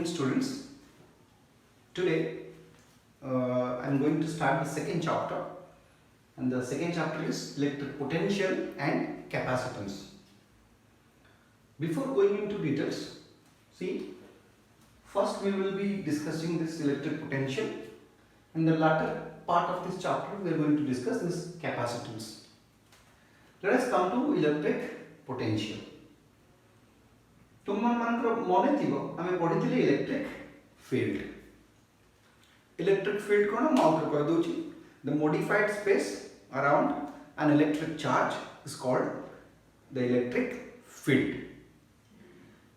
Students, today I'm going to start the second chapter, and the second chapter is electric potential and capacitance. Before going into details, see, first we will be discussing this electric potential, and the latter part of this chapter we are going to discuss this capacitance. Let us come to electric potential. तुमମାନଙ୍କର ମନେ ଥିବ ଆମେ ପଢ଼ିଥିଲେ electric field. Electric field କ'ଣ ମୁଁ ଆଉଥରେ କହି ଦଉଛି. The modified space around an electric charge is called the electric field.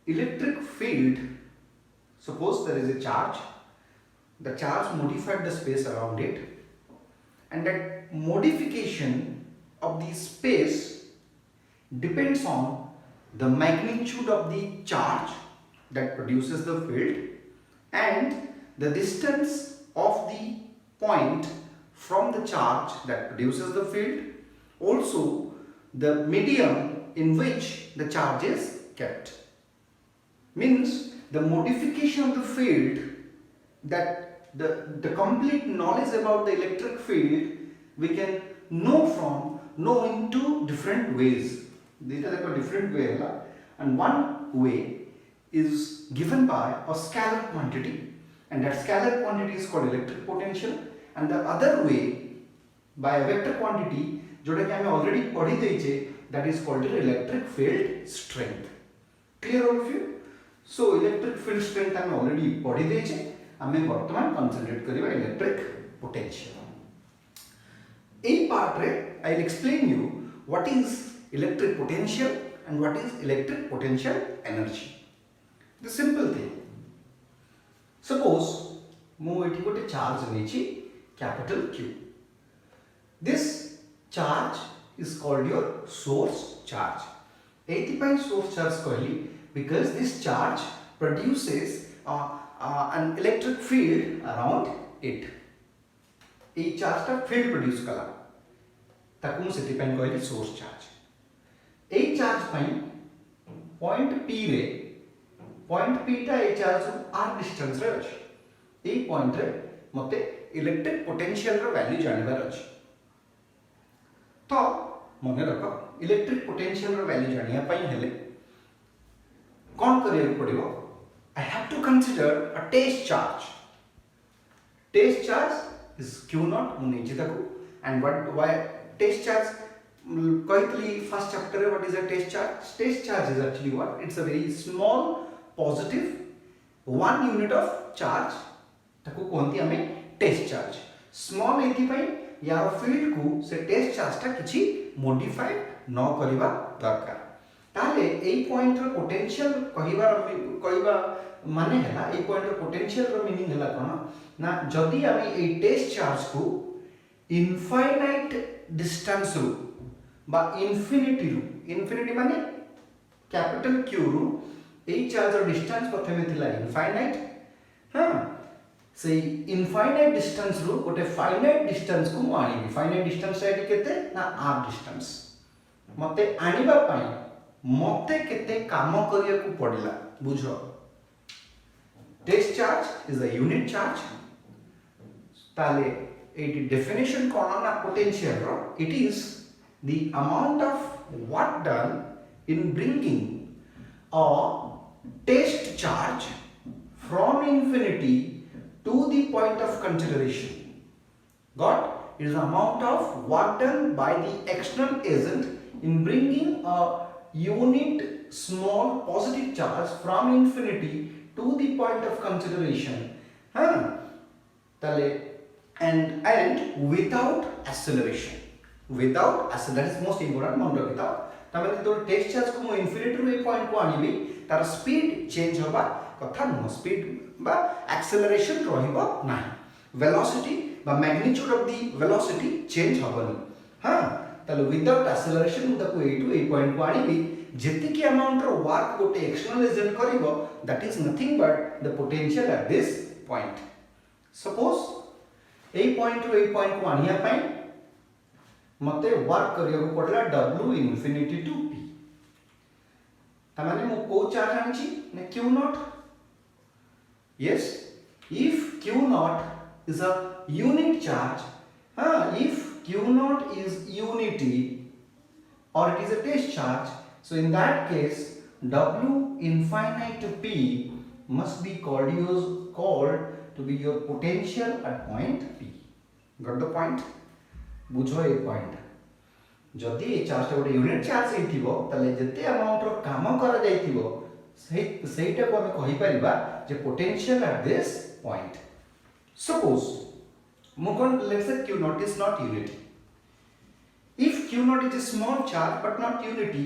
Electric field, suppose there is a charge, the charge modified the space around it, and that modification of the space depends on the magnitude of the charge that produces the field and the distance of the point from the charge that produces the field, also the medium in which the charge is kept. Means the modification of the field, that the complete knowledge about the electric field we can know in two different ways. These are the different way, and one way is given by a scalar quantity, and that scalar quantity is called electric potential, and the other way by a vector quantity जोटा कि हमें already पढ़ी देइछे, that is called the electric field strength. Clear all of you? So electric field strength हमें already पढ़ी देइछे, हमें वर्तमान concentrate करिबा electric potential. In part रे I will explain you what is electric potential and what is electric potential energy. The simple thing. Suppose ମୁଁ ଏଠି ଗୋଟେ charge ନେଇଛି capital Q. This charge is called your source charge. एइथिपाई source charge कहली because this charge produces an electric field around it. এই charge টা field produce कला ताकू ମୁଁ ସେଥିପାଇଁ କହିଲି source charge. এই চার্জ পাই পয়েন্ট পি রে পয়েন্ট পি টা এই চার্জ r ডিসটেন্স রে আছে এই পয়েন্ট রে মতে ইলেক্ট্রিক পোটেনশিয়াল র ভ্যালু জানিবার আছে তো মনে রাখ ইলেক্ট্রিক পোটেনশিয়াল র ভ্যালু জানিয়া পাই হেলে কোন করিয়া পড়িবো I have to consider a test charge. Test charge is q0 ମୁଁ ନେଇଛି ତାକୁ, and why test charge कहली first chapter what is a test charge? Test charge is actually what? It's a very small positive 1 unit of charge ताको कहंती हमें test charge. Small एथि पई यार field को से test charge ता किछि modify न करिबा दरकार. ताले एई पॉइंट रो पोटेंशियल कहिबा माने हला एई पॉइंट रो पोटेंशियल रो मीनिंग हला कोन ना जदी हमें एई टेस्ट चार्ज को इनफाइनाइट डिस्टेंस रो बा इनफिनिटी माने कैपिटल Q रु एई चार्ज रो डिस्टेंस प्रथमे थिला इनफाइनाइट. हां से इनफाइनाइट डिस्टेंस रु गोटे फाइनाइट डिस्टेंस को आनी. फाइनाइट डिस्टेंस एटी केते ना r डिस्टेंस मते आनिबा पई मते केते काम करिया को पड़िला बुझो. Test charge is a unit charge. ताले एटी डेफिनेशन कोन ना पोटेंशियल रो it is the amount of work done in bringing a test charge from infinity to the point of consideration. Got? It is the amount of work done by the external agent in bringing a unit small positive charge from infinity to the point of consideration. And without acceleration. Without acceleration, that is most important. मन रखिता तमे तो test charge को infinity रो ए point को आनिबी तार speed change होबा कथा न स्पीड बा एक्सेलरेशन रहिबो नाही. वेलोसिटी बा magnitude of the velocity change होबनी. हां ताले विदाउट एक्सेलरेशन ताको ए टू ए पॉइंट को आनिबी जेति की अमाउंट रो वर्क गोटे एक्सटर्नल एजेंट करिवो that is nothing but the potential at this point. Suppose ए पॉइंट रो ए पॉइंट को आनिया पई मते वर्क करिया को पड़ला W infinity to P. तमाने मो को चार्ज आनिछि ने Q0 Yes, if q naught is a unit charge, if q naught is unity or it is a test charge, so in that case w infinite to p must be called to be your potential at point p. Got the point? बुझो ए point जदि ए charge गोटे unit charge हेतिबो तले जते amount रो काम करा जाइतिबो सेटा को हमें कहि परिबा जे potential at this point. Suppose मुकन let's say q naught is not unity. If q naught is a small charge but not unity,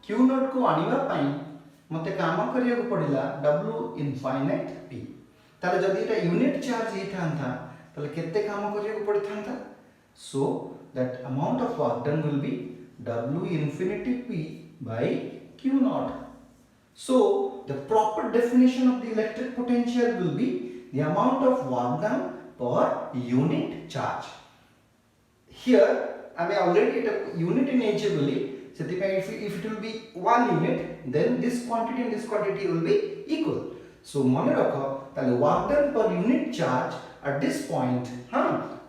q naught को आनिबा पई मते काम करिया को पडिला w infinite p. ताले जदि एटा यूनिट चार्ज हे थांता ताले केते काम करिया को पडि थांता. So that amount of work done will be W infinity P by Q naught. So the proper definition of the electric potential will be the amount of work done per unit charge. Here I may already at a unit in nature will be, so if it will be 1 unit, then this quantity and this quantity will be equal. So mane rakho tale work done per unit charge at this point,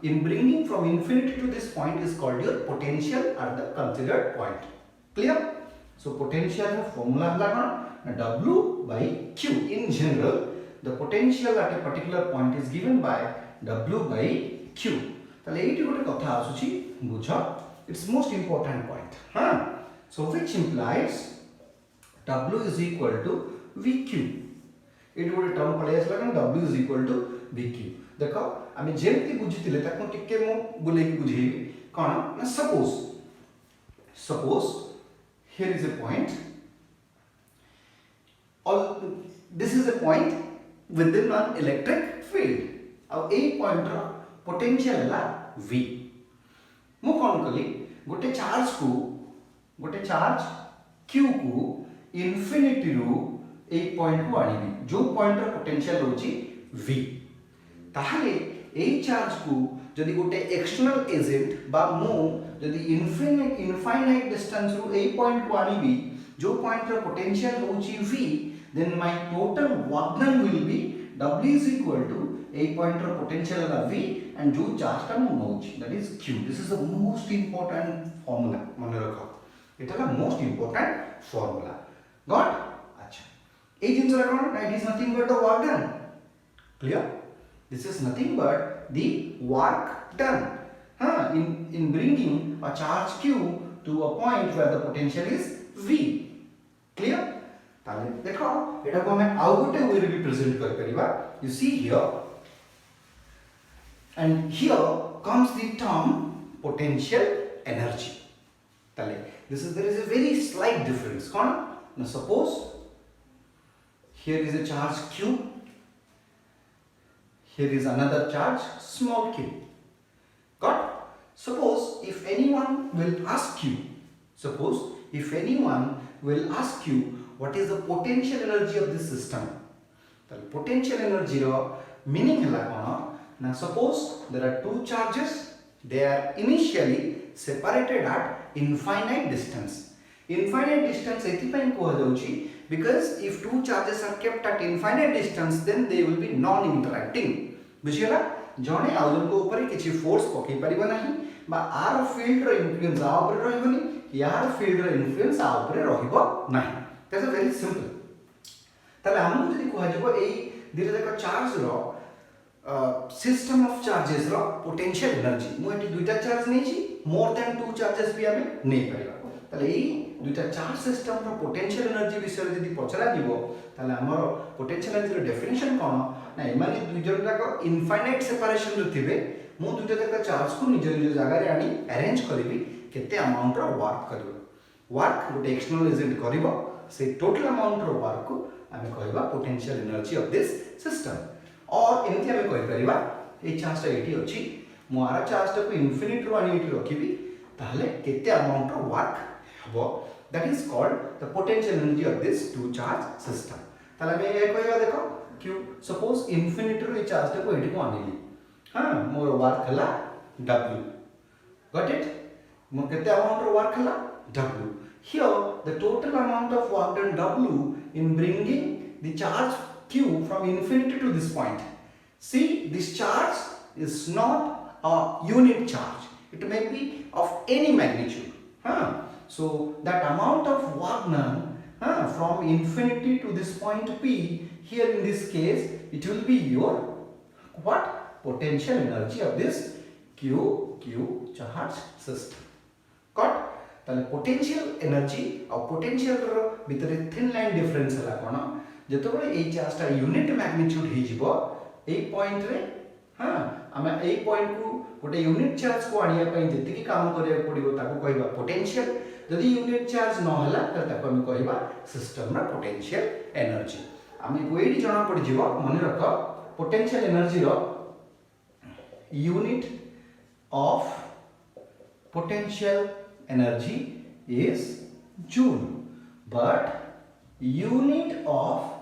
in bringing from infinity to this point is called your potential at the considered point. Clear? So potential formula is W by Q. In general, the potential at a particular point is given by W by Q. ताले eighty गोटे कथा आसुची बुझ. It's most important point. So which implies W is equal to VQ. Eighty गोटे term पळे आसला कारण W is equal to VQ. देखो आमे जेमती बुझितिले ताको टिके मो बुले की बुझेबी कोन ना. Suppose here is a point, all this is a point within an electric field. अब ए पॉइंट रो पोटेंशियल हला v. मो कोन कली गोटे चार्ज q को इंफिनिटी रो ए पॉइंट को आनिबी जो पॉइंट रो पोटेंशियल होची v. ताहले ए चार्ज को जदि गोटे एक्सटर्नल एजेंट बा मो जदि इनफाइनाइट डिस्टेंस रो ए पॉइंट को आनिबी जो पॉइंट रो पोटेंशियल होची v, then my total work done will be w is equal to a point रो पोटेंशियल ला v and जो चार्ज का मो नोची that is q. This is the most important formula मन रखो. एटा ला मोस्ट इंपोर्टेंट फार्मूला. गॉट? अच्छा ए जिंस रखो ना, it is nothing but the work done. Clear? This is nothing but the work done in bringing a charge q to a point where the potential is v. Clear? ताले देखो एटा को हमें आउ गोटे वे रे रिप्रेजेंट कर परिबा. You see here, and here comes the term potential energy. ताले there is a very slight difference. Cone? Now suppose here is a charge q, here is another charge small q. Got? Suppose if anyone will ask you what is the potential energy of this system, the potential energy ro meaning hela kono na. Suppose there are two charges, they are initially separated at infinite distance. Infinite distance ethipai ko jauchi because if two charges are kept at infinite distance then they will be non interacting. बुझियला जणे आउजन को ऊपर किछि force पकई परिबो नाही बा are field row influence आ ऊपर रहइबनी, यार field रो influence आ ऊपर रहिबो नाही. That's very simple. तले हम जदि कहै जबो एई धीरे धीरे चार्ज रो सिस्टम ऑफ चार्जेस रो पोटेंशियल एनर्जी मु एटी दुइटा चार्ज नेछि, मोर देन टू चार्जेस भी हमें नै परिबा. तले एई दुइटा चार्ज सिस्टम रो पोटेंशियल एनर्जी विषय जदि पचरा दिबो ताले हमर पोटेंशियल एनर्जी रो डेफिनेशन कोन ना. एमाने दुइ जन जाक इनफाइनाइट सेपरेशन रो थिबे, मु दुइटा जाक चार्ज को निज निज जगह रे आनी अरेंज करबी केते अमाउंट रो वर्क करबो. वर्क गोटे एक्सटर्नल एजेंट करबो, से टोटल अमाउंट रो वर्क को हमें कहबा potential energy of this system. और एमथि हमें कहि परिबा ए चार्ज टा एटी अछि, मु आरा चार्ज टा को इनफिनिटी रो आनी एटी रखिबी ताहले केते अमाउंट रो वर्क हबो. that is called the potential energy of this two charge system. ताले मैं ये कहबा देखो q suppose infinity रो चार्ज टा को एटी को आनिली मोर वर्क हला w. got it? मोर केते अमाउंट रो वर्क हला w. Here the total amount of work done w in bringing the charge q from infinity to this point. See, this charge is not a unit charge. It may be of any magnitude. So that amount of work done from infinity to this point P, here in this case, it will be your what? Potential energy of this q charge system. Got? ताले potential energy और potential रो बितरे thin line difference है लाकोना जतो बड़े ए charge टा unit magnitude ही जीवो ए point रे आमे ए point को गोटे unit charge को आनिया ପାଇଁ जेतिकी काम करिया पड़िबो ताको कहबा potential जदि unit charge न होला त ताको हम कहबा system रा potential energy आमे कोइडी जणा पड़ जीवो मने रखो potential energy row unit of potential energy is joule, but unit of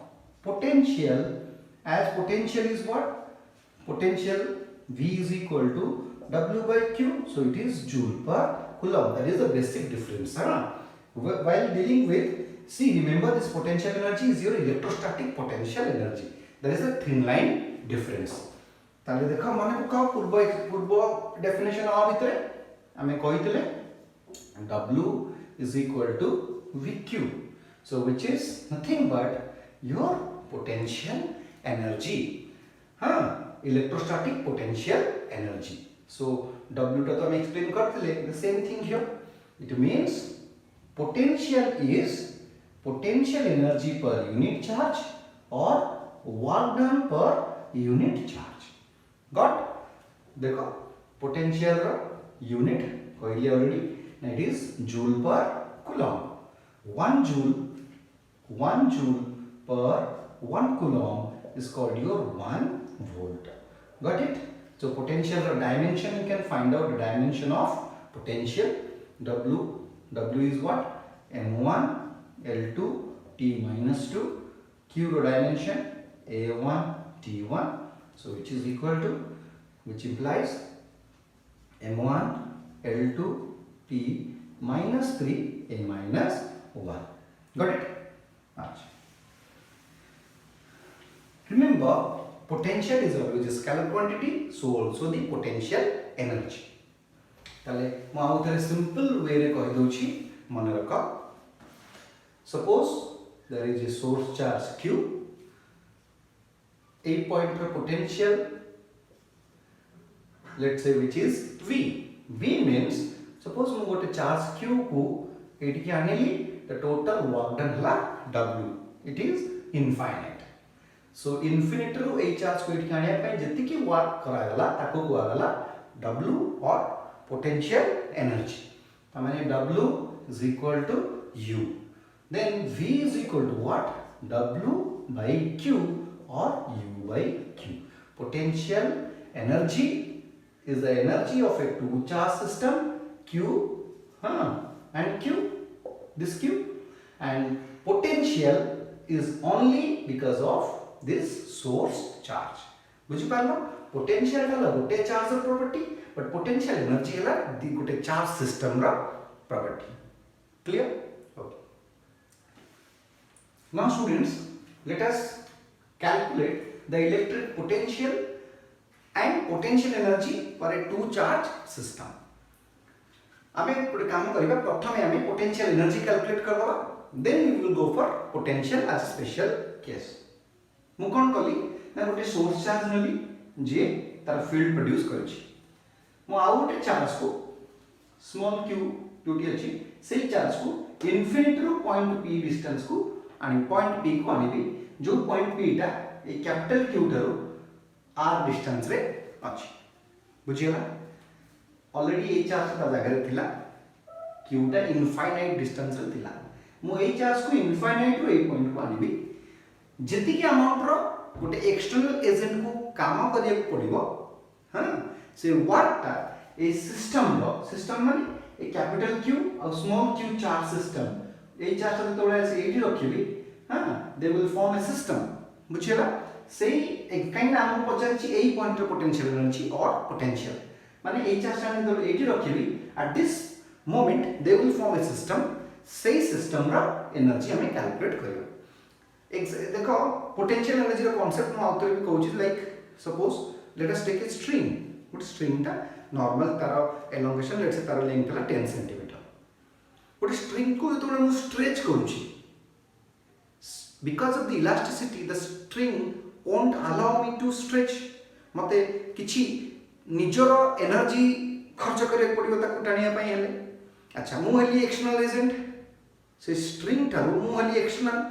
potential, as potential is what? Potential V is equal to W by Q, so it is joule per coulomb. That is the basic difference. While dealing with, see, remember this potential energy is your electrostatic potential energy. There is a thin line difference. ताले देखा माने को पूर्व definition आ भितरे हमें कहितले W is equal to VQ, so which is nothing but your potential energy, electrostatic potential energy. So W to हम explain करते the same thing here. It means potential is potential energy per unit charge or work done per unit charge. Got? देखो potential रो unit कहली already. That is joule per coulomb. 1 joule per 1 coulomb is called your 1 volt. Got it? So potential dimension, you can find out the dimension of potential. W is what? M1 L2 T minus 2. Q dimension A1 T1. So which is equal to, which implies M1 L2 T minus 3 A minus 1. Got it? Remember, potential is always a scalar quantity, so also the potential energy. ताले मु आउ थरे simple way रे कहि दोछि मन रखा. Suppose there is a source charge Q, 8 point per potential, let's say, which is V. V means, suppose मु गोटे charge Q को एटी के आनेली, the total work done हला W. It is infinite. So infinite रो ए charge को एटी के आने पे जति की work करागला ताको को आगला W or potential energy. तामाने W is equal to U. Then V is equal to what? W by Q or U by Q. Potential energy is the energy of a two charge system Q and Q, this Q, and potential is only because of this source charge. बुझी पारलो? Potential हला गोटे charge ର property, but potential energy हला दी गोटे charge system ର property. Clear? Okay. Now students, let us calculate the electric potential and potential energy for a two charge system. आमे गोटे काम करिबा, प्रथमे आमे potential energy calculate करबा, then we will go for potential as a special case. मु कोन कली ना गोटे सोर्स चार्ज नली जे तार फील्ड प्रोड्यूस करछि. मु आ गोटे चार्ज को स्मॉल q टी अछि, से चार्ज को इन्फिनिटी रो पॉइंट p डिस्टेंस को आनी पॉइंट p को आनीबी, जो पॉइंट p टा ए कैपिटल q थारो r डिस्टेंस रे अछि. बुझियला? ऑलरेडी ए चार्ज ता जगह रे थिला, q टा इनफाइनाइट डिस्टेंस रे थिला. मु ए चार्ज को इनफाइनाइट रो ए पॉइंट को आनीबी, जति के अमाउंट रो गोटे एक्सटर्नल एजेंट को काम करिया पड़िबो, से व्हाट ता ए सिस्टम माने ए कैपिटल Q और स्मॉल q चार्ज सिस्टम, ए चार्ज तो तोळे से एठी रखिबी, they will form a system. बुझियला? से एक काइन नाम पचारछि ए पॉइंट रो पोटेंशियल एनर्जी और पोटेंशियल माने ए चार्ज आनी तो एठी रखिबी, at this moment they will form a system. से सिस्टम रा एनर्जी हमें कैलकुलेट करियो. देखो पोटेंशियल एनर्जी रो कांसेप्ट मु आउथरे भी कहूची like suppose let us take a string good string ता नॉर्मल तार एलोंगेशन लेट्स से तार लेंथ है 10 सेंटीमीटर गुड स्ट्रिंग को जो मु स्ट्रेच करूची because of the elasticity the string won't allow me to stretch मते किछि निजर एनर्जी खर्च करे पड़िबो ताकू टाणिया पई हेले अच्छा मु हली एक्सटर्नल एजेंट से स्ट्रिंग थारु मु हली एक्सटर्नल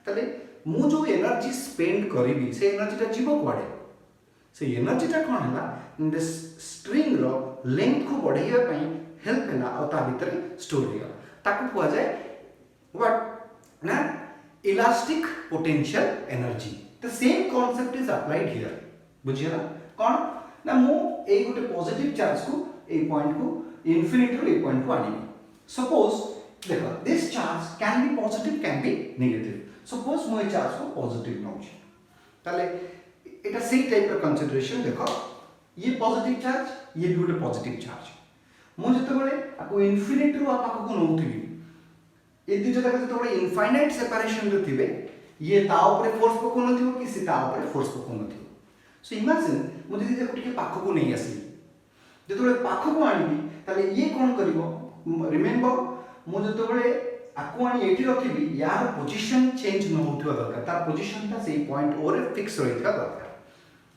तले मु जो एनर्जी स्पेंड करिबी से एनर्जी ता जीवो कुआडे से एनर्जी ता कोन हला दिस स्ट्रिंग रो लेंथ को बढ़ाइबा पई हेल्प हला और ता भीतर स्टोर होगा ताकू कुआ जाय व्हाट ना elastic potential energy the same concept is applied here बुझियला कोन ना मु ए गोटे पॉजिटिव चार्ज को ए पॉइंट को इंफिनिटी रो ए पॉइंट को आनिबी सपोज देखो this charge can be positive can be negative suppose मु ए चार्ज को पॉजिटिव नउची ताले एटा सेम टाइप रो कंसीडरेशन देखो ये पॉजिटिव चार्ज ये भी गोटे पॉजिटिव चार्ज मु जते बळे आपको इंफिनिटी रो आपा को नउथिबी ए दुई जगह जते बळे इनफाइनाइट सेपरेशन रे थिबे ये ता ऊपर फोर्स पको नथिबो कि सी ता ऊपर फोर्स पको नथिबो सो इमेजिन मु जदी देखो टिके पाखो को नहीं आसी जतबे पाखो को आनिबी ताले ये कोन करिवो रिमेंबर मु जतबे आको आनी एठी रखिबी यार पोजीशन चेंज न होथवा दरकार तार पोजीशन ता सेही पॉइंट ओरे फिक्स रहिथवा दरकार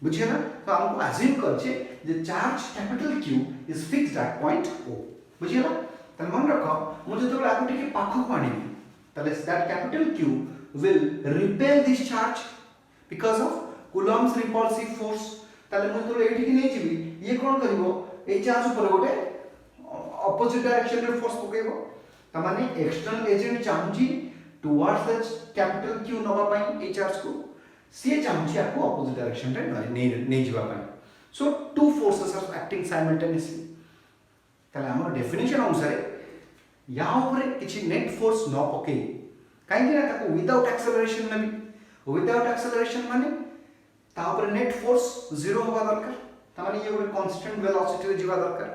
बुझियना तो हमको अज्यूम करछे जे charge capital Q is fixed at point O बुझियला ताले मन रखो मु जतबे आको टिके पाखो को आनिबी ताले that capital Q will repel this charge because of Coulomb's repulsive force ताले मु तो एठी कि नै जिबी ये कोन करिवो ए चार्ज ऊपर गोटे ऑपोजिट डायरेक्शन रे फोर्स पकेबो त माने एक्सटर्नल एजेंट चाहूची टुवर्ड्स द कैपिटल Q नवा पई ए चार्ज को से चाहूची आपको ऑपोजिट डायरेक्शन रे नै जिबा पई so two forces are acting simultaneously ताले हमर डेफिनेशन अनुसार या ऊपर किछि नेट फोर्स न पके कहीं ना ताको विदाउट एक्सेलरेशन नबी विदाउट एक्सेलरेशन माने ता ऊपर नेट फोर्स जीरो होगा दरकार ता माने ये गोटे कांस्टेंट वेलोसिटी रे जीवा दरकार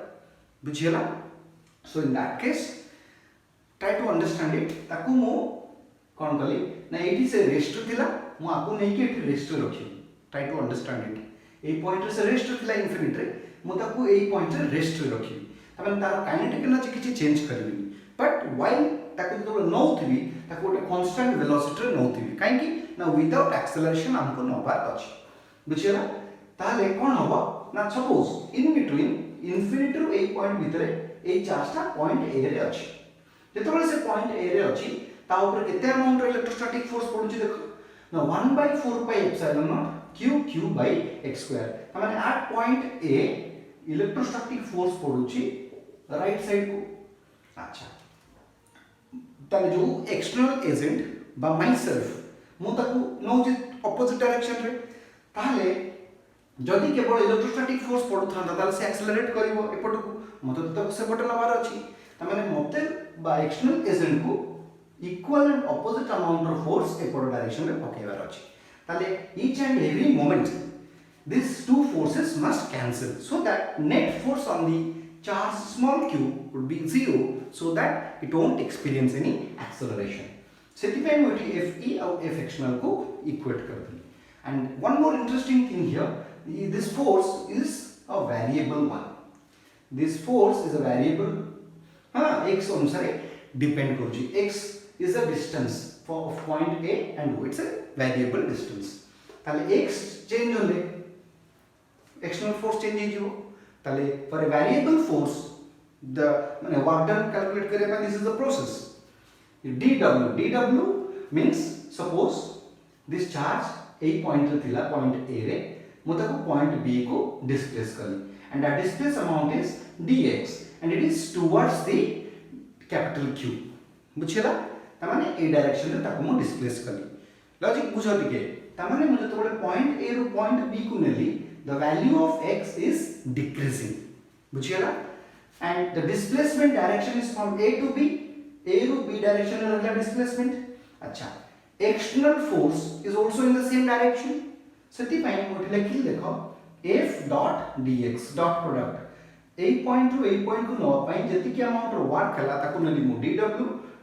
बुझियला so in that case try to understand it ताको मो कोन कली ना एठी से रेस्ट थिला मु आको नै के एठी रेस्ट रखी ट्राई टू अंडरस्टैंड इट ए पॉइंट से रेस्ट थिला इन्फिनिटी रे मु ताको ए पॉइंट से रेस्ट रखी ता माने तार काइनेटिक एनर्जी किछि चेंज करबिनी बट व्हाइल ताको जो नौथिबी ताको गोटे कांस्टेंट वेलोसिटी रे नौथिबी काहे कि ना विदाउट एक्सेलरेशन हमको नबार अछि बुझियला ताले कोन होबो ना सपोज इन बिटवीन इन्फिनिटी रो ए पॉइंट भितरे ए चार्जटा पॉइंट ए रे अछि जेतबेले से पॉइंट ए रे अछि ता ऊपर केते अमाउंट रो इलेक्ट्रोस्टैटिक फोर्स पडुची देखो ना 1/4 pi epsilon naught q by x square त माने at point A electrostatic force पडुची राइट साइड को अच्छा ताले जो एक्सटर्नल एजेंट बा माई सेल्फ मु ताकू नौची ऑपोजिट डायरेक्शन रे ताले जदि केवल इलेक्ट्रोस्टैटिक फोर्स पडुथांदा ताले से एक्सेलरेट करिवो एपटकू मते तो से बटन नबार अछि त माने मते बा एक्सटर्नल एजेंट को equal and opposite amount of force एपट डायरेक्शन रे पकेबार अछि ताले each and every moment these two forces must cancel so that net force on the charge small q would be zero so that it won't experience any acceleration sethipai mu eti fe और f external को equate कर दी and one more interesting thing here this force is a variable one this force is a variable x अनुसार depend करूची x is a distance for point a and o it's a variable distance ताले x change होले external force change हो ताले for a variable force the माने work done calculate करे पर this is the process dw means suppose this charge a point रे थिला point a रे मु ताको point b को displace करली and that displace amount is dx and it is towards the capital Q बुझिला त माने a direction रे ताको मु displace करली लॉजिक बुझो टिके त माने मु जतो बळे point a row point b को नेली the value of x is decreasing बुझियला and the displacement direction is from a to b a to b direction रे रहला displacement अच्छा external force is also in the same direction सेति पई मोठी लिखि देखो f dot dx dot product a point to a point को न पई जति के अमाउंट रो वर्क हला ताको नली मु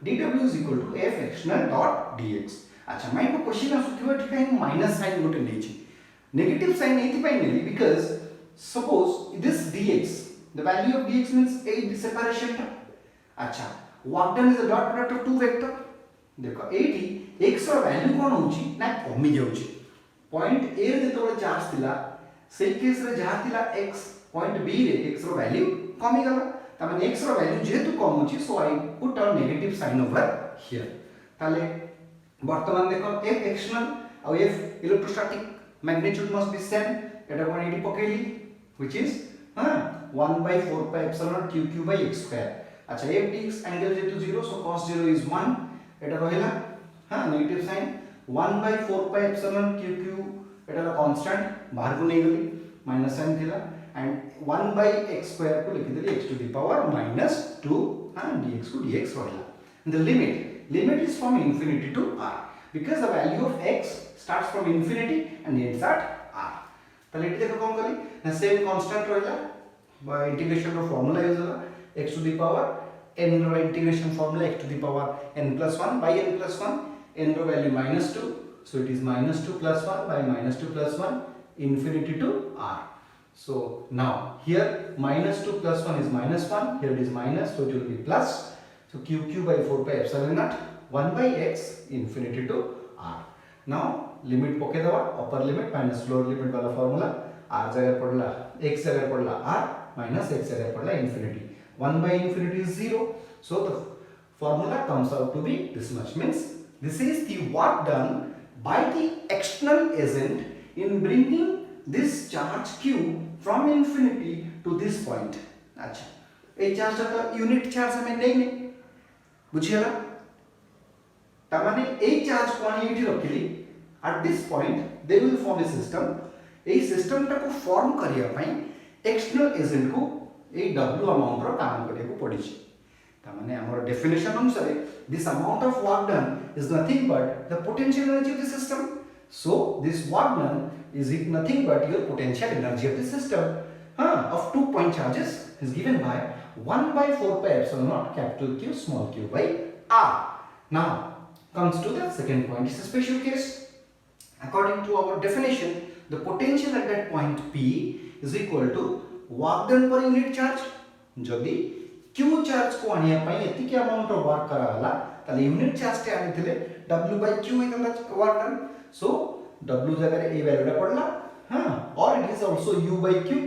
dw is equal to f external dot dx अच्छा माइंड को क्वेश्चन आसुथिबो ठीक है माइनस साइन गोटे नेछि नेगेटिव साइन एथि पई नेली because suppose this dx the value of dx means a separation टा अच्छा work done is a dot product of two vector देखो एटी x रो वैल्यू कोन होची ना कमी जाउची पॉइंट a रे जेतोले चार्ज थिला सेई केस रे जहा थिला x पॉइंट b रे x रो वैल्यू कमी गला त माने x रो वैल्यू जेतु कम होची so I put a negative sign over here ताले वर्तमान देखो f एक्सटर्नल और f electrostatic magnitude must be same एटा कोन एटी पकेली which is 1 by 4 pi epsilon q by x square अच्छा f dx एंगल जेतु 0 सो cos 0 is 1 एटा रहिला negative sign 1 by 4 pi epsilon q एटा कांस्टेंट बाहर को नहीं गली माइनस साइन थिला एंड 1 by x square को लिखि देली x to the power -2 dx को dx रहिला the limit is from infinity to r because the value of x starts from infinity and ends at r ताले eighty देखो कोन गली ना सेम कांस्टेंट रहिला by integration of formula use होला x to the power n रो integration formula x to the power n plus 1 by n plus 1 n रो value -2 so it is -2 plus 1 by -2 plus 1 infinity to r so now here -2 plus 1 is -1 here it is minus so it will be plus so q by 4 pi epsilon naught 1 by x infinity to r now limit पके दवा upper limit minus lower limit वाला formula r जगह पड़ला x जगह पड़ला r minus x जगह पड़ला infinity 1 by infinity is 0 so the formula comes out to be this much means this is the work done by the external agent in bringing this charge q from infinity to this point अच्छा ए charge तो unit charge हमें नहीं बुझियला ता माने ए charge को आनी एठी रखिली at this point they will form a system A system टा को फॉर्म करिया पई एक्सटर्नल एजेंट को ए w अमाउंट रो काम करिया को पड़ी छी ता माने हमर डेफिनेशन अनुसार this amount of work done is nothing but the potential energy of the system so this work done is nothing but your potential energy of the system of 2 point charges is given by 1 by 4 pi epsilon naught capital Q small q by r now comes to the second point it's a special case according to our definition the potential at that point p is equal to work done per unit charge जदि q charge को आनिया पई एति के amount of work करा हला ताले unit charge ते आनी थिले w by q इतना वर्क डन सो w जगह रे ए वैल्यू टा पड़ला और it is also u by q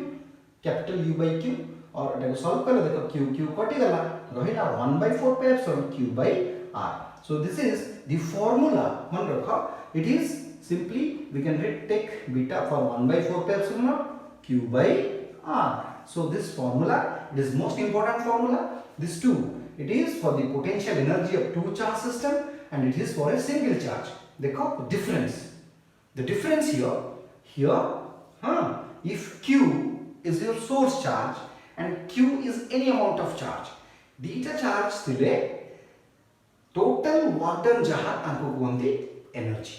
capital u by q और एटा को सॉल्व कर देखो q कटि गला रहिला 1 by 4 pi epsilon q by r so this is the formula मन रखो it is simply we can take beta for 1 by 4 pi epsilon naught q by r so this formula it is most important formula this two it is for the potential energy of two charge system and it is for a single charge देखो the difference here if q is your source charge and q is any amount of charge dita charge थिले total work done जहा ताको कोनती energy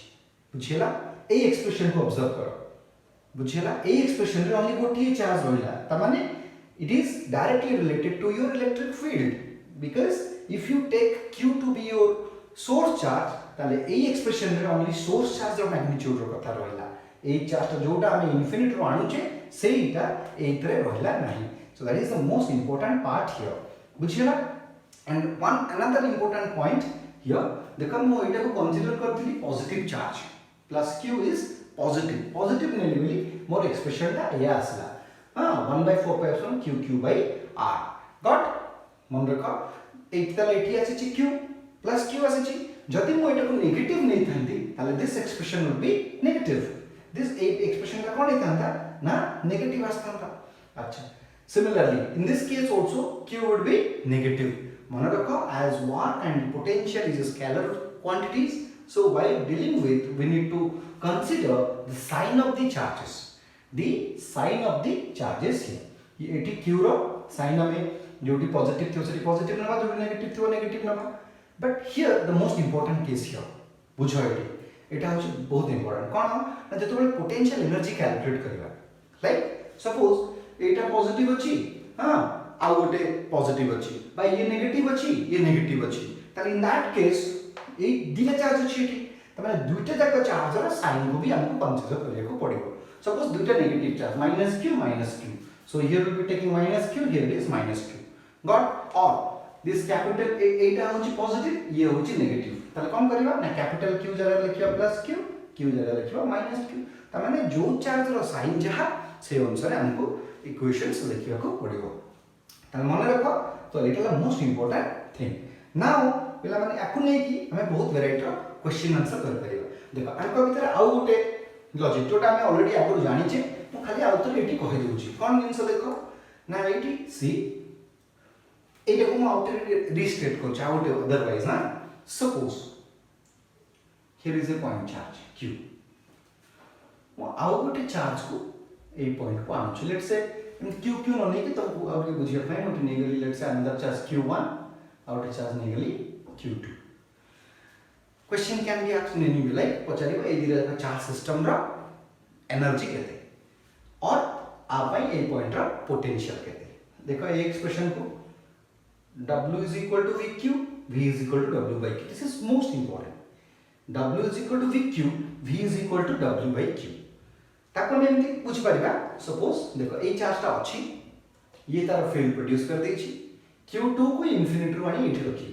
बुझियला ए expression को observe करो बुझियला ए एक्सप्रेशन रे ओनली गोटी चार्ज होइला त माने it is directly related to your electric field because if you take q to be your source charge ताले ए एक्सप्रेशन रे ओनली सोर्स चार्ज रो मैग्नीट्यूड रो कथा रहला ए चार्ज जोटा हम इन्फिनिटी रो आणुचे सेइटा एतरे रहला नाही so that is the most important part here बुझियला and one another important point here देखो मो एटा को कंसीडर करथिली positive charge plus q is positive नेली बोली मोर एक्सप्रेशन ता या आसला 1 by 4 pi epsilon q by r got मन रखो एटा एठी आसी छि q plus q आसी छि जति मो एटा को नेगेटिव नै थांती ताले this expression would be negative this expression का कोन थांता ना नेगेटिव आसता अच्छा similarly in this case also q would be negative मन रखो as work and potential is scalar quantities so while dealing with we need to consider the sign of the charges here ये eighty q rho sine हमें जोटी positive थियो सेटी positive नबा जोटी negative थियो negative नबा but here the most important case here बुझो एटा होची बहुत इंपोर्टेंट कोन ना जतबे पोटेंशियल एनर्जी कैलकुलेट करबा लाइक सपोज एटा पॉजिटिव अछि आ गोटे पॉजिटिव अछि बा ये नेगेटिव अछि ताले इन दैट केस ए दिना चार्ज अछि तमाने दुईटा जाक चार्ज रा साइन को भी हमको कंसीडर करने को पड़ेगा सपोज दुईटा negative charge minus q so here will be taking minus q here it is minus q got or this capital एटा होची पॉजिटिव ये होची नेगेटिव ताले कौन करबा ना कैपिटल q जगह लिखिबा प्लस q q जगह लिखिबा माइनस q तमाने जो चार्ज रो साइन जहा से अनुसार हमको इक्वेशंस लिखिबा को पड़िबो ताले मन रखो तो एटा मोस्ट इंपोर्टेंट थिंग नाउ पिला माने आकु नै कि हमें बहुत वैरायटी रो क्वेश्चन आंसर कर परिबा देखो आको भीतर आउ गोटे लॉजिक जोटा हमें ऑलरेडी आगु जानि छे मु खाली आउ तो एटी कहि देउची कोन जिंस देखो ना एटी सी एटा को आउ तो रीस्टेट कर चाउ गोटे अदरवाइज ना suppose here is a point charge q मु आउ गोटे चार्ज को ए पॉइंट को आनु लेट्स से q q न नै कि तुमको आउ के बुझिया फाइन ओटी नै गली let's say another charge q1 आउ गोटे चार्ज नै गली q2 question can be asked in any way like पचारिबो ए दिरा चार्ज सिस्टम रा एनर्जी केते और आ पाई ए पॉइंट रा पोटेंशियल केते देखो ए एक्सप्रेशन को w is equal to vq v is equal to w by q this is most important w is equal to vq v is equal to w by q ताको हम एमती बुझ परिबा suppose देखो ए charge ता अछि ये तार फील्ड प्रोड्यूस कर देछि q2 को इंफिनिटी रो आनी एठी रखी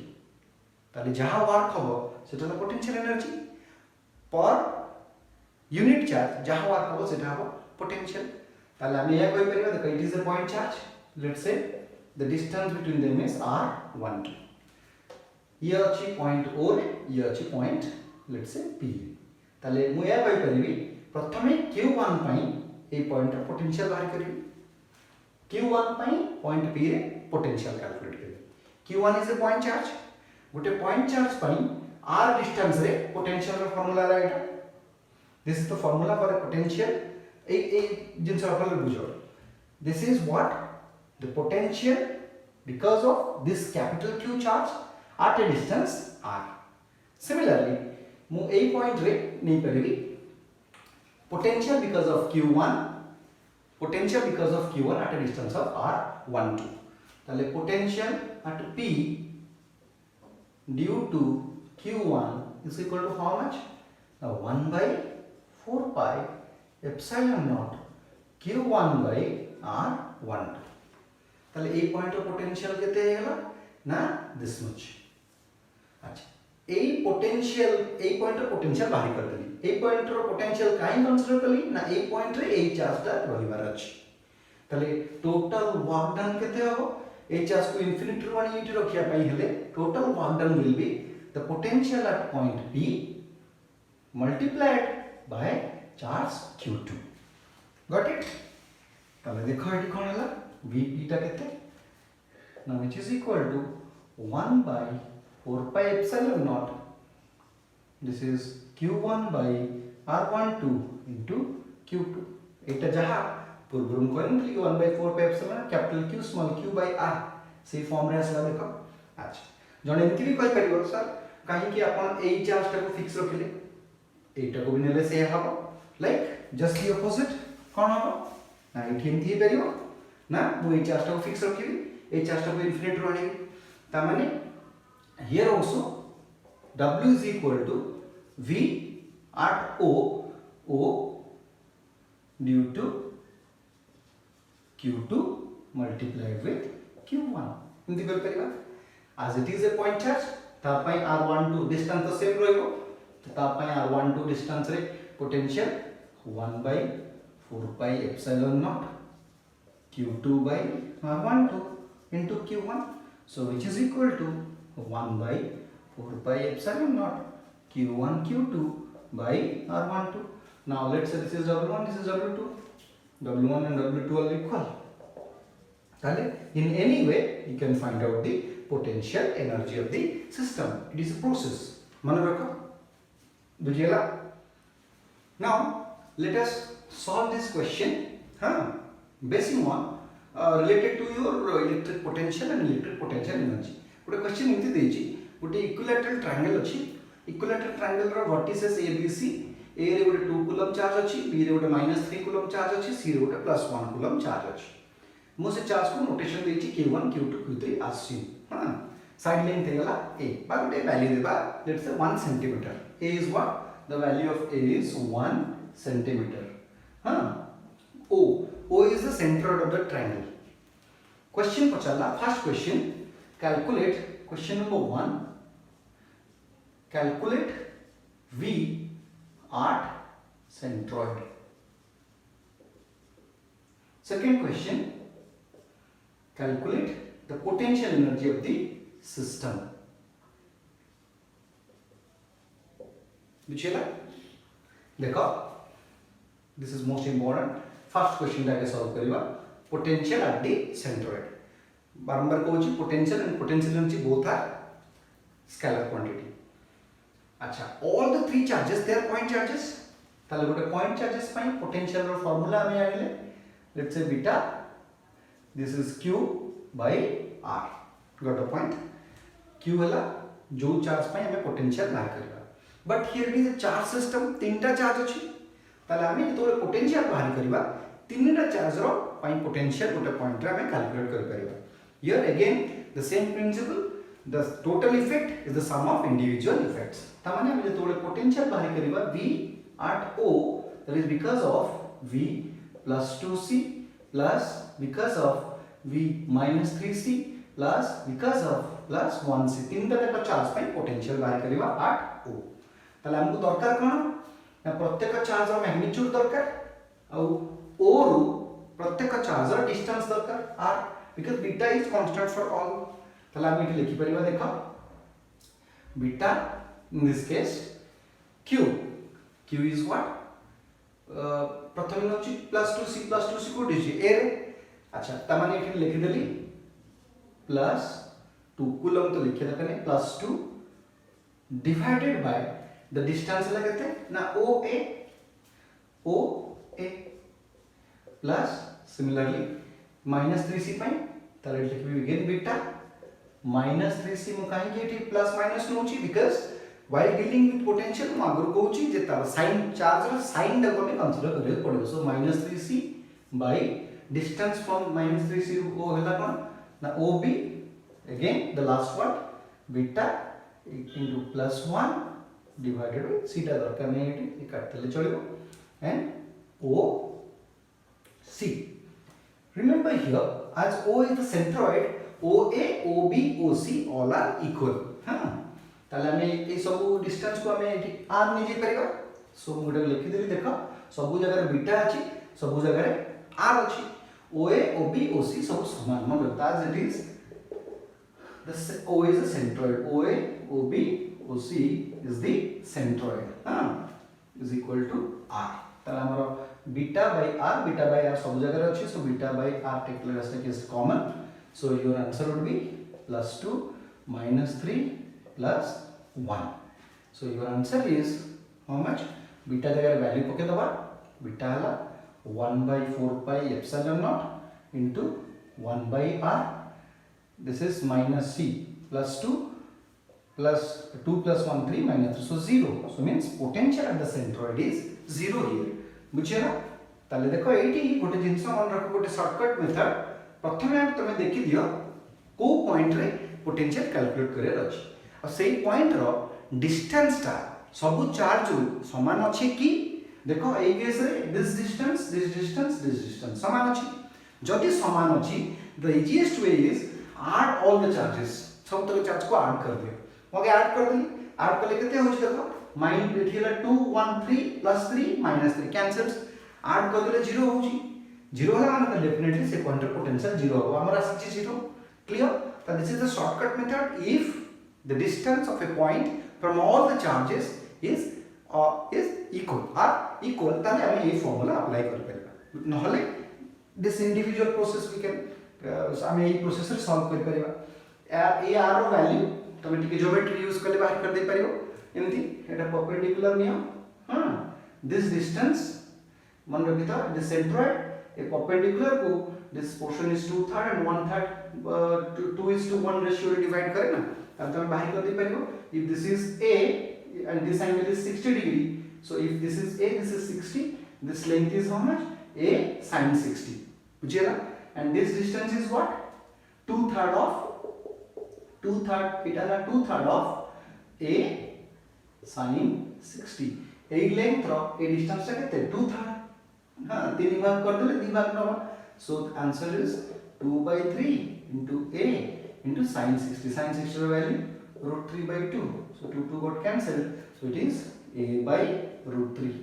ताले जहां वर्क हबो सेटा तो potential energy per unit charge जहां वर्क हबो सेटा हबो पोटेंशियल ताले हम या कोइ परिबा देखो it is a point charge let's say the distance between them is r12 ये अछि पॉइंट o ये अछि पॉइंट लेट्स से p ताले मु या कोइ परिबी प्रथमे q1 पई ए पॉइंट रा पोटेंशियल बाहर करिबी q1 पई पॉइंट p रे पोटेंशियल कैलकुलेट करिबी q1 is a point charge गोटे पॉइंट चार्ज पई r डिस्टेंस रे पोटेंशियल रा फार्मूला रा एटा this is the formula for a potential ए जिंस अपन बुझो this is what the potential because of this capital q charge at a distance r similarly मु ए पॉइंट रे नै परिबी potential because of q1 at a distance of r12 ताले potential at p due to q1 is equal to how much now 1 by 4 pi epsilon naught q1 by r12 ताले ए point रो potential केते हेला ना this much अच्छा ए point रो potential बाहर कर देली ए पॉइंट रो पोटेंशियल काई कंसीडर करली ना ए पॉइंट रे ए चार्ज ता रहिबार अछि ताले टोटल वर्क डन केते हो ए चार्ज को इंफिनिटी रो आनी इटी रखिया पई हेले total work done will be the potential eight point p multiplied by charge q2 got it ताले देखो एटी कोन हला vp ता केते now which is equal to 1 by 4 pi epsilon naught this is q1 by r12 into q2 एटा जहा पूर्वरम कोन 1 by 4 pi epsilon capital q small q by r से form रे आसला देखो अच्छा जने एमती भी कहि परिबो सर काहे कि अपन ए चार्ज टा को फिक्स रखिले एटा को भी नेले से हबो लाइक जस्ट द ऑपोजिट कोन हबो ना एठी एमती ही परिबो ना मु ए चार्ज टा को फिक्स रखिबी ए चार्ज टा को इनफिनिटी रो आनी ता माने here also w is equal to v at o due to q2 multiplied with q1 एमती कर परिबा as it is a point charge ता पई r12 डिस्टेंस तो सेम रहइबो ता पई r12 डिस्टेंस रे potential 1 by 4 pi epsilon naught q2 by r12 into q1 so which is equal to 1 by 4 pi epsilon naught q1 q2 by r12 now let's say this is w1 this is w2 w1 and w2 are equal ताले in any way you can find out the potential energy of the system it is a process मन रखो बुझियला now let us solve this question basing on related to your electric potential and electric potential energy गोटे question एमती देछि गोटे equilateral triangle अछि equilateral triangle रो vertices abc a रे गोटे 2 कूलम चार्ज अछि b रे गोटे -3 कूलम चार्ज अछि c रे गोटे +1 कूलम चार्ज अछि मो से चार्ज को नोटेशन देछि q1 q2 q3 आसी साइड लेंथ हेला a बा गोटे वैल्यू देबा let's say 1 centimetre a is what the value of A is 1 centimeter. O is the center of the triangle. Question pachala, first question, calculate, question number 1, calculate V at centroid. Second question, calculate the potential energy of the system. बुझिएला देखो, this is most important. First question that I solve करिवा, potential at the centroid. बारंबार कहूँ potential and potential energy both are scalar quantity. अच्छा, all the three charges they are point charges. ताले गोटे point charges पाई potential रो formula हमें आइले. Let's say beta. This is Q by R. Got a point? Q वाला जो charge पाई हमें potential बाहर करिवा. But here it is a charge system. तीनटा charge अच्छी. ताले हमें ये तो potential बाहर करिवा. तीनटा charge रो पाई potential गोटे point रे हमें calculate कर करिवा. Here again the same principle. The total effect is the sum of individual effects. तामाने हमें ये तो potential बाहर करिवा V at O. That is because of V plus 2C plus because of V minus 3C plus because of plus 1C. तीनटा जाक charge पाई potential बाहर करिवा at O. ताले हमको दरकार कौन ना प्रत्येक चार्ज रो मैग्नीट्यूड दरकार और ओ रो प्रत्येक चार्ज रो डिस्टेंस दरकार r because beta is constant for all. ताले हम एठी लिखि परिबा देखो beta in this case q is what प्रथम होची प्लस 2c को डिजी a रे. अच्छा त माने एठी लिखि देली प्लस 2 कूलम तो लिखि दकने plus 2 divided by the distance है कहते ना OA plus similarly minus 3C पाई ताले लिखि again beta minus 3C मु काहे कि plus minus नोची because while dealing with potential मु आगु कहूची जे तार sign charge रो sign द को कंसीडर करियो पड़िबो. So minus 3C by distance from minus 3C to O हैला कोन ना OB again the last one beta into plus 1 divided by c टा दरकार नहीं एठी काटले चलिबो and O C. Remember here as O is the centroid, OA OB OC all are equal. ताले हमें ए सब डिस्टेंस को हमें एठी r नै जे परिबा. सो मुडे लिखि देली देखो सब जगह रे बीटा अछि सब जगह रे r अछि. OA OB OC सब समान मतलब as it is the O is the centroid, OA OB OC is the centroid is equal to r. ताले हमरो beta by r सब जगह रे अछि. So beta by r take as common. So your answer would be plus 2 minus 3 plus 1. So your answer is how much? Beta जगह value पके दबा beta हला 1 by 4 pi epsilon naught into 1 by r. This is minus c plus 2 plus 2 plus 1 3 minus 3. So 0. So means potential at the centroid is 0 here. बुझिएला ताले देखो एठी गोटे जिंस मन रख गोटे शॉर्टकट मेथड. प्रथमे तमे देखि दियो को पॉइंट रे पोटेंशियल कैलकुलेट करे अछि और सेही पॉइंट रो डिस्टेंस टा सब चार्ज समान अछि कि देखो ए केस रे दिस डिस्टेंस समान अछि. जदि समान अछि the easiest way is add all the charges. सब तक चार्ज को ऐड कर दियो. ओके ऐड कर देली. ऐड करले केते होछ देखो माइनस एथिला 2 1 3 प्लस 3 माइनस 3 कैंसल्स. ऐड कर देले 0 होची. 0 होला माने डेफिनेटली से पॉइंट पोटेंशियल 0 हो. हमरा आछि 0. Clear? So this is the shortcut method if the distance of a point from all the charges is equal ताले हमें ये फॉर्मूला अप्लाई कर परिबा. नहले this individual process we can हमें ये प्रोसेस रे सॉल्व कर परिबा. ए आर रो वैल्यू तमे टिके ज्योमेट्री यूज करले बाहर कर दे परिबो. एमती एटा परपेंडिकुलर नियम. दिस डिस्टेंस मन रखिता दिस सेंट्रोइड a perpendicular को this portion is 2/3 and 1/3 2:1 ratio रे डिवाइड करे ना तब तमे बाहर कर दे परिबो. if this is a and this angle is 60 degree, so if this is a, this is 60, this length is how much? A sin 60. बुझिएला. and this distance is what? 2/3 of a sin 60. ए length रो ए distance टा केते 2 था हां 3 भाग कर देले 2 भाग नबा so answer is 2/3 into a into sin 60 रो value √3/2 so 2 got cancelled so it is a by √3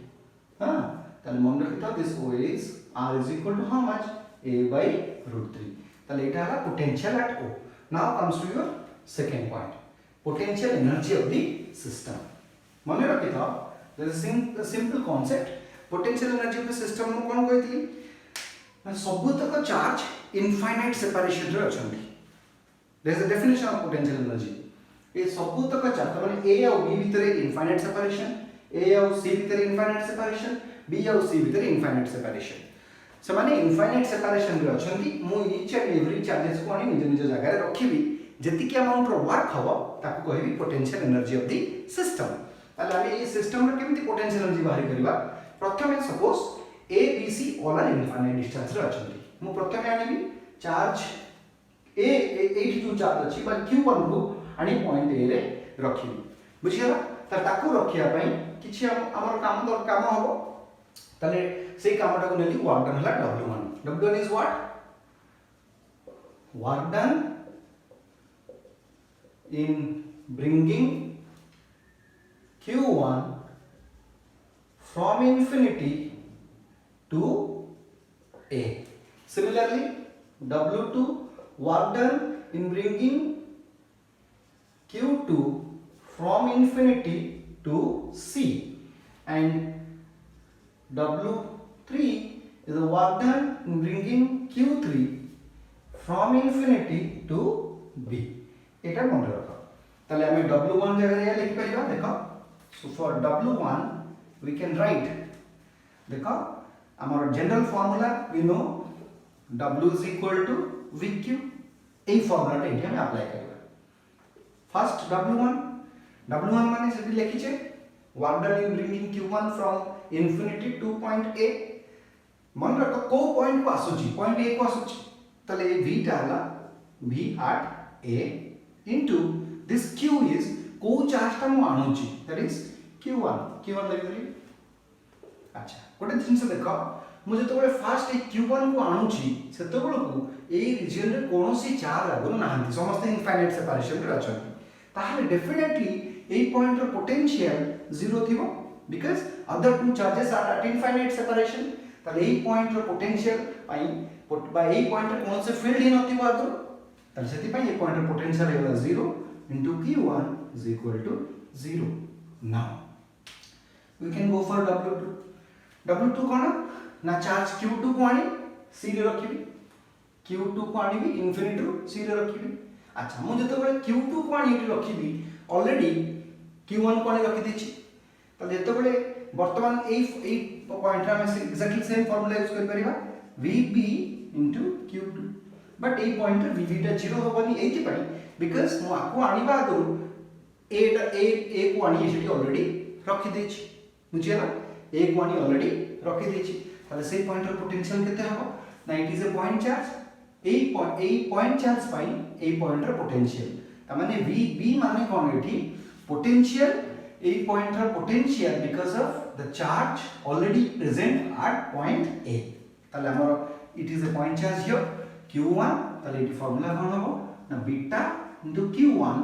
हां ताले मन रखिता this o is r is equal to how much a by √3 ताले एटा हला potential at o now comes to your second point potential energy of the system मन रखिता there is a simple concept potential energy of the system को कोन कहती ना सब तक charge infinite separation रे अछंती there is a definition of potential energy ए सब तक charge माने a और b भीतर इनफाइनाइट सेपरेशन a और c भीतर इनफाइनाइट सेपरेशन b और c भीतर इनफाइनाइट सेपरेशन से माने इनफाइनाइट सेपरेशन रे अछंती मु ईच एंड एवरी चार्जेस को आनी निज निज जगह रे रखिबी जेतिकी अमाउंट रो वर्क हबो ताको कहबी potential energy of the system ताले आमे ए सिस्टम रे केमिति पोटेंशियल एनर्जी बाहर करबा प्रथमे suppose a b c all are infinite distance रे अछंती मु प्रथमे आनिबी चार्ज a एठी जो चार्ज अछि बा q1 को आनी पॉइंट a रे रखिबी बुझियला त ताको रखिया पई किछि हमर काम हबो ताले सेई कामटा को नेली वर्क डन हला w1 is what work done in bringing q1 from infinity to a similarly w2 work done in bringing q2 from infinity to c and w3 is the work done in bringing q3 from infinity to b एटा मन रखो ताले हमें w1 जगह रे लिख परिबा देखो so for w1 we can write देखो हमर general formula we know w is equal to vq ए फार्मूला एठी हम अप्लाई करबा फर्स्ट w1 माने सेठी लिखि छे work done in bringing q1 from infinity two point a मन रखो को पॉइंट को आसुची पॉइंट a को आसुची ताले v टा हला v at a into this q is को चार्ज ता मु आणुची दैट इज q1 लेबली अच्छा कोटे जिंस देखो मु जतो बळे फास्ट ए q1 को आणुची सेतो बळ को ए रीजन रे कोनोसी चार्ज लागो नाहंती समस्त इनफाइनाइट सेपरेशन रे अछन ताहाले डेफिनेटली ए पॉइंट रो पोटेंशियल जीरो थिबो because other two charges are at infinite separation ताले ए पॉइंट रो पोटेंशियल पाई बा ए पॉइंट रे कोनोसी फील्ड हि नथिबो आगो ताले सेति पाई ए पॉइंट रो potential Hella 0 into q1 is equal to 0 now we can go for w2 कोन ना चार्ज q2 को आनी c रे रखिबी q2 को आनी भी इंफिनिटी रो c रे रखिबी अच्छा मु जतो बळे q2 को आनी एठी रखिबी ऑलरेडी q1 को आनी रखि देछि त जतो बळे वर्तमान ए पॉइंट रा हम एक्जेक्टली सेम फार्मूला यूज कर परिबा vb into q2 but A point रे vb टा 0 होबनी एथि पई बिकॉज़ मु आको आनिबा करू ए को आनी एठी ऑलरेडी रखि देछि बुझियला ए को आनी ऑलरेडी रखि देछि ताले से पॉइंट रो पोटेंशियल केते हबो ना it is a point charge ए पॉइंट चार्ज पाई ए पॉइंट रो पोटेंशियल त माने vb माने कोन एठी पोटेंशियल ए पॉइंट रो potential because of the charge already present at point a ताले हमर it is a point charge here q1 ताले एठी फार्मूला कोन हबो ना beta into q1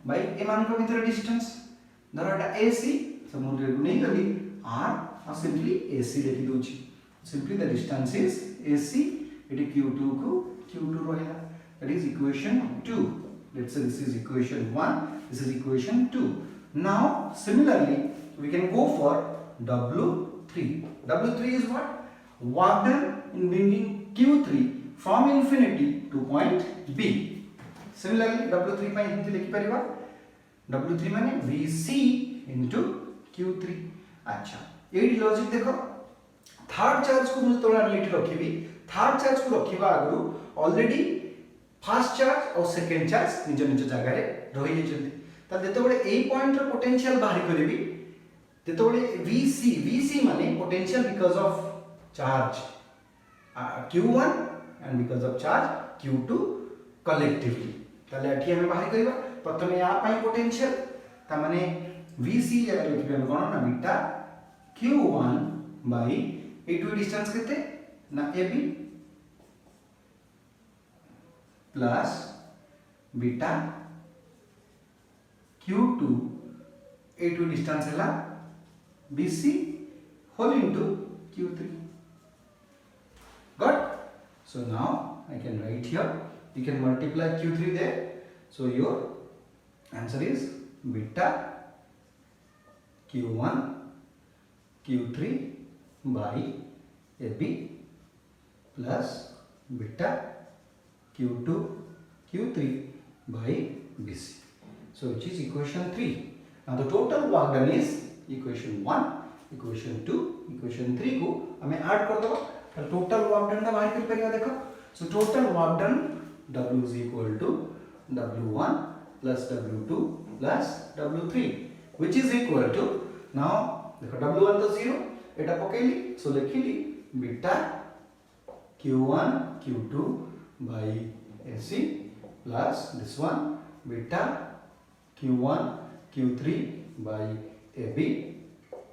by a मान को भीतर डिस्टेंस धर एटा ac समुद्र को नहीं गली r और सिंपली ac लिखि दोछि simply the distance is ac एटी q2 को q2 रहला that is equation 2 let's say this is equation 1 this is equation 2 now similarly we can go for w3 is what work done in bringing q3 from infinity to point b similarly w3 पाई हिंदी लिखि परिबा w3 माने vc into q3 अच्छा AD logic देखो third charge को मु तोला लिखि रखिबी third charge को रखिबा आगु ऑलरेडी फर्स्ट चार्ज और सेकंड चार्ज निज निज जगह रे रहि जेते त जेते बळे ए पॉइंट रो पोटेंशियल बाहर करबी जेते बळे vc माने potential because of charge q1 and because of charge q2 collectively ताले एठी हम बाहर करबा प्रथमे या पाई पोटेंशियल ता माने vc या लिखबे हम कोन ना beta Q1 by A2 distance केते ना AB plus beta Q2 A2 distance है BC whole into Q3. Got? So now I can write here. You can multiply Q3 there. So your answer is beta Q1 Q3 by AB plus beta Q2 Q3 by BC. So which is equation 3. Now the total work done is equation 1, equation 2, equation 3 को हमें add कर दो. तो total work done का बाहर कर परिया देखो. So total work done W is equal to W1 plus W2 plus W3, which is equal to, now देखो W1 तो 0, एटा पकेली. So लिखिली beta Q1 Q2 by AC plus this one beta Q1 Q3 by AB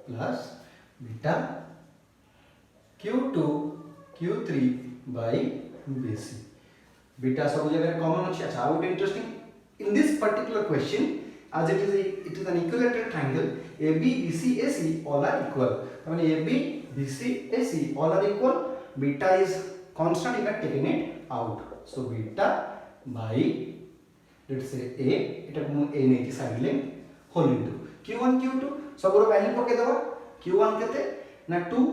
plus beta Q2 Q3 by BC. Beta सब जगह common अच्छी. अच्छा, how interesting. In this particular question, as it is an equilateral triangle, AB, BC, AC all are equal. I mean AB, BC, AC all are equal. Beta is constant. You can taken it out. So beta by, let's say A, it is A नहीं side length whole into Q1 Q2 सब रो value पके दवा. Q1 कहते ना 2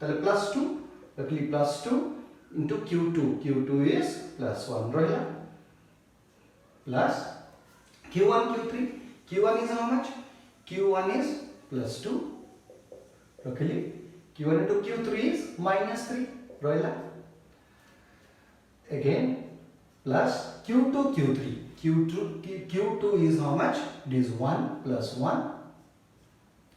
तले plus 2 रखली plus 2 into Q2. Q2 is plus 1 रहेगा plus Q1 Q3. Q1 is how much? Q1 is plus 2 रखली. Q1 into Q3 is minus 3 रहेगा. Again plus Q2 Q3. Q2 is how much? It is 1 plus 1.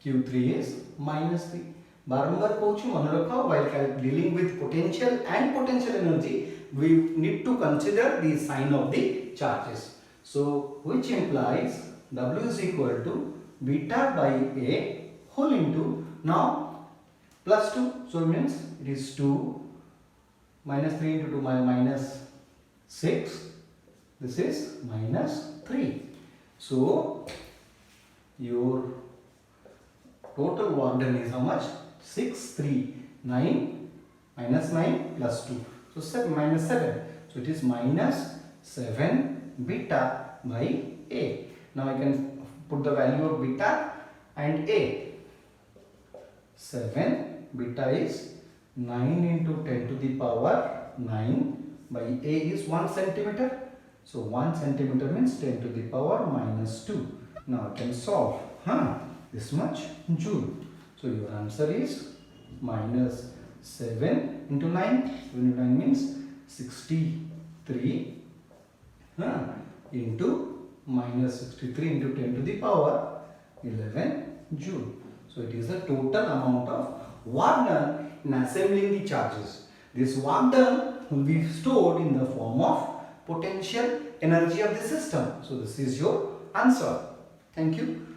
Q3 is minus 3. बारंबार पूछूं मन रखो, while dealing with potential and potential energy, we need to consider the sign of the charges. So which implies W is equal to beta by A whole into, now plus 2, so it means it is 2 minus 3 into 2 minus 6. This is minus 3. So your total work done is how much? 6, 3, 9 minus 9 plus 2. So 7 minus 7. So it is minus 7 beta by A. Now I can put the value of beta and A. 7 beta is 9 into 10 to the power 9 by A is 1 centimeter. So 1 centimeter means 10 to the power minus 2. Now I can solve. This much joule. So your answer is minus 7 into 9. 7 into 9 means 63 into minus 63 into 10 to the power 11 joule. So it is the total amount of work done in assembling the charges. This work done will be stored in the form of potential energy of the system. So this is your answer. Thank you.